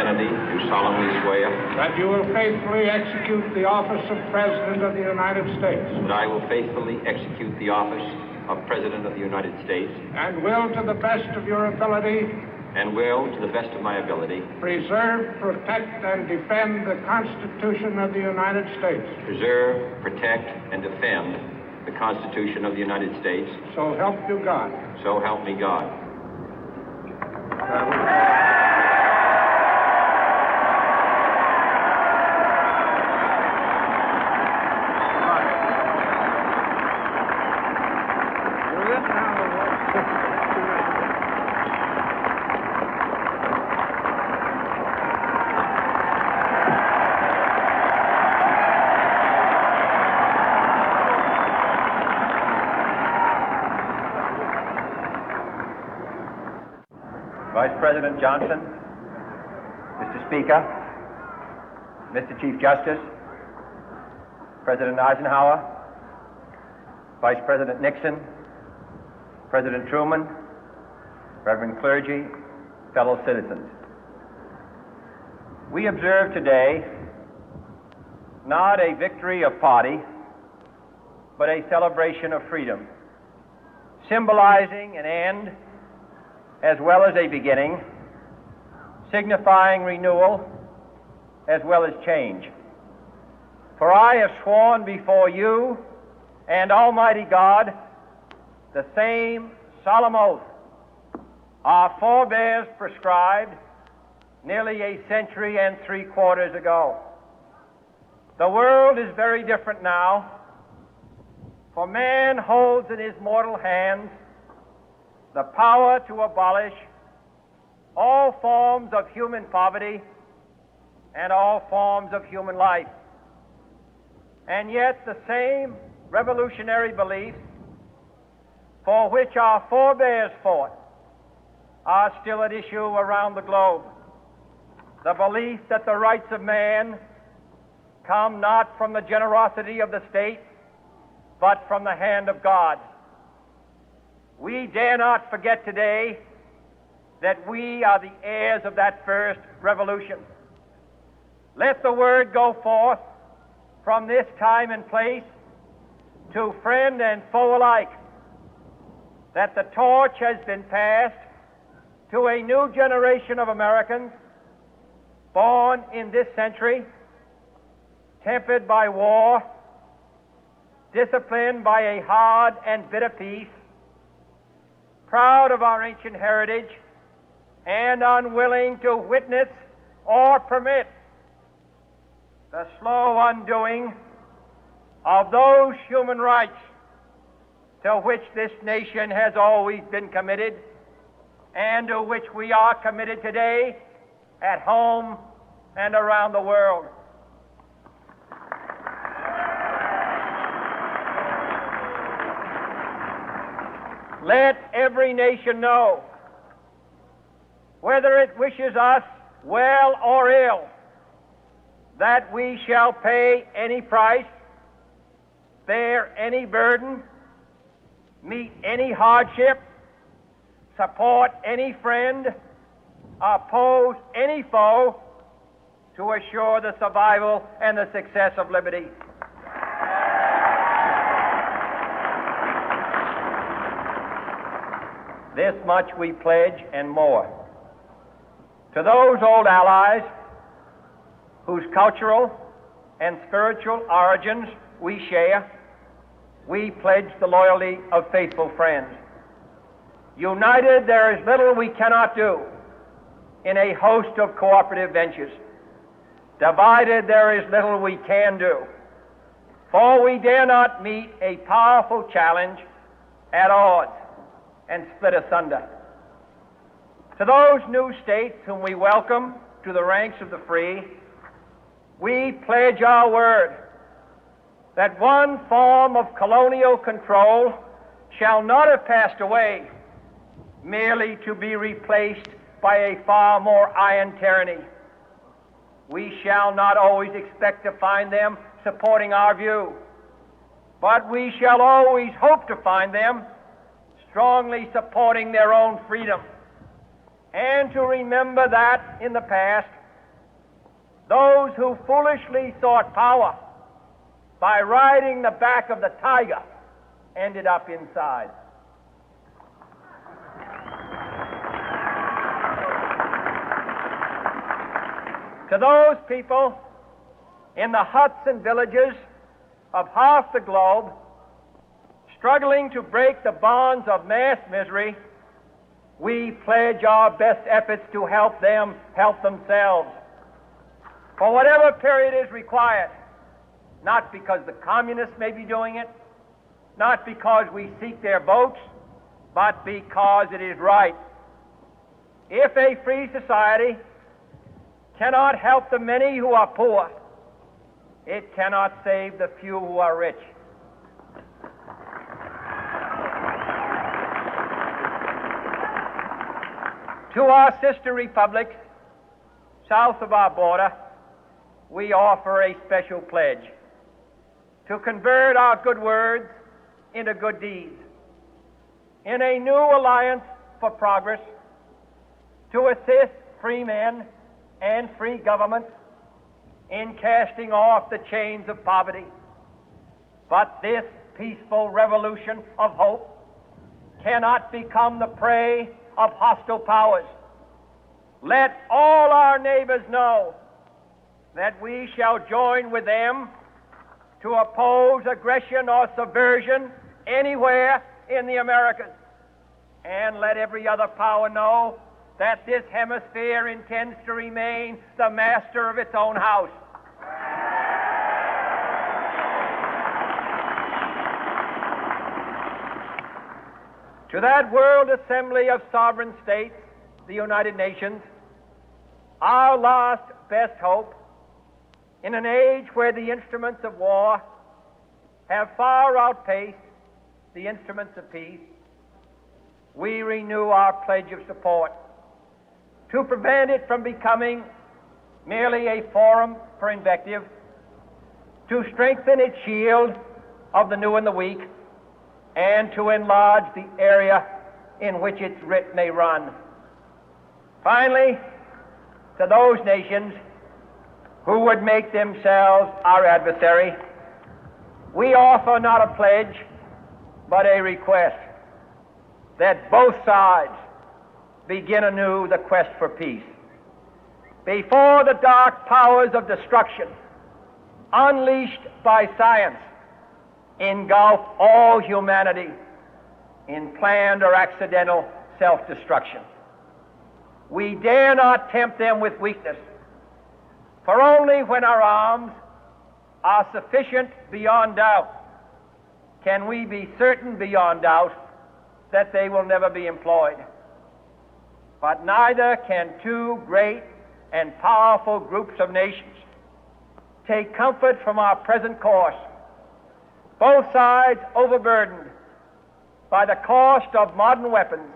Kennedy, do solemnly swear that you will faithfully execute the office of President of the United States. that I will faithfully execute the office of President of the United States And will, to the best of your ability, and will, to the best of my ability, preserve, protect, and defend the Constitution of the United States. preserve, protect, and defend the Constitution of the United States. So help you God. So help me God. Vice President Johnson, Mr. Speaker, Mr. Chief Justice, President Eisenhower, Vice President Nixon, President Truman, Reverend clergy, fellow citizens. We observe today not a victory of party, but a celebration of freedom, symbolizing an end as well as a beginning, signifying renewal as well as change. For I have sworn before you and Almighty God the same solemn oath our forebears prescribed nearly a century and 3/4 ago. The world is very different now, for man holds in his mortal hands the power to abolish all forms of human poverty and all forms of human life. And yet the same revolutionary beliefs for which our forebears fought are still at issue around the globe. The belief that the rights of man come not from the generosity of the state, but from the hand of God. We dare not forget today that we are the heirs of that first revolution. Let the word go forth from this time and place to friend and foe alike that the torch has been passed to a new generation of Americans born in this century, tempered by war, disciplined by a hard and bitter peace, proud of our ancient heritage, and unwilling to witness or permit the slow undoing of those human rights to which this nation has always been committed and to which we are committed today at home and around the world. Let every nation know, whether it wishes us well or ill, that we shall pay any price, bear any burden, meet any hardship, support any friend, oppose any foe to assure the survival and the success of liberty. This much we pledge and more. To those old allies whose cultural and spiritual origins we share, we pledge the loyalty of faithful friends. United, there is little we cannot do in a host of cooperative ventures. Divided, there is little we can do, for we dare not meet a powerful challenge at odds and split asunder. To those new states whom we welcome to the ranks of the free, we pledge our word that one form of colonial control shall not have passed away merely to be replaced by a far more iron tyranny. We shall not always expect to find them supporting our view, but we shall always hope to find them strongly supporting their own freedom, and to remember that in the past those who foolishly sought power by riding the back of the tiger ended up inside. To those people in the huts and villages of half the globe struggling to break the bonds of mass misery, we pledge our best efforts to help them help themselves for whatever period is required, not because the communists may be doing it, not because we seek their votes, but because it is right. If a free society cannot help the many who are poor, it cannot save the few who are rich. To our sister republics south of our border, we offer a special pledge to convert our good words into good deeds, in a new alliance for progress, to assist free men and free governments in casting off the chains of poverty. But this peaceful revolution of hope cannot become the prey of hostile powers. Let all our neighbors know that we shall join with them to oppose aggression or subversion anywhere in the Americas. And let every other power know that this hemisphere intends to remain the master of its own house. To that World Assembly of Sovereign States, the United Nations, our last best hope, in an age where the instruments of war have far outpaced the instruments of peace, we renew our pledge of support to prevent it from becoming merely a forum for invective, to strengthen its shield of the new and the weak, and to enlarge the area in which its writ may run. Finally, to those nations who would make themselves our adversary, we offer not a pledge, but a request that both sides begin anew the quest for peace. Before the dark powers of destruction, unleashed by science, engulf all humanity in planned or accidental self-destruction, we dare not tempt them with weakness, for only when our arms are sufficient beyond doubt can we be certain beyond doubt that they will never be employed. But neither can two great and powerful groups of nations take comfort from our present course, both sides overburdened by the cost of modern weapons,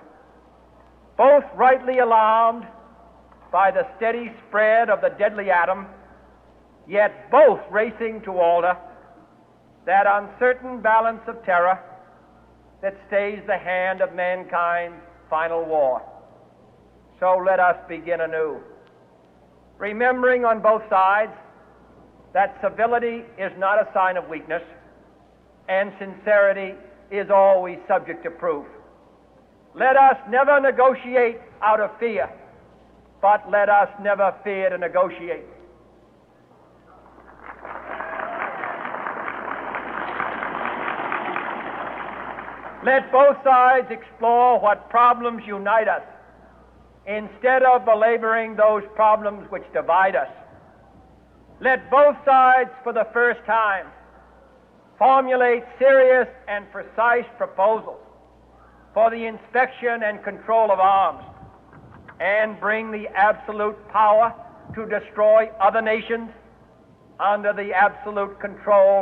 both rightly alarmed by the steady spread of the deadly atom, yet both racing to alter that uncertain balance of terror that stays the hand of mankind's final war. So let us begin anew, remembering on both sides that civility is not a sign of weakness, and sincerity is always subject to proof. Let us never negotiate out of fear, but let us never fear to negotiate. Let both sides explore what problems unite us, instead of belaboring those problems which divide us. Let both sides, for the first time, formulate serious and precise proposals for the inspection and control of arms, and bring the absolute power to destroy other nations under the absolute control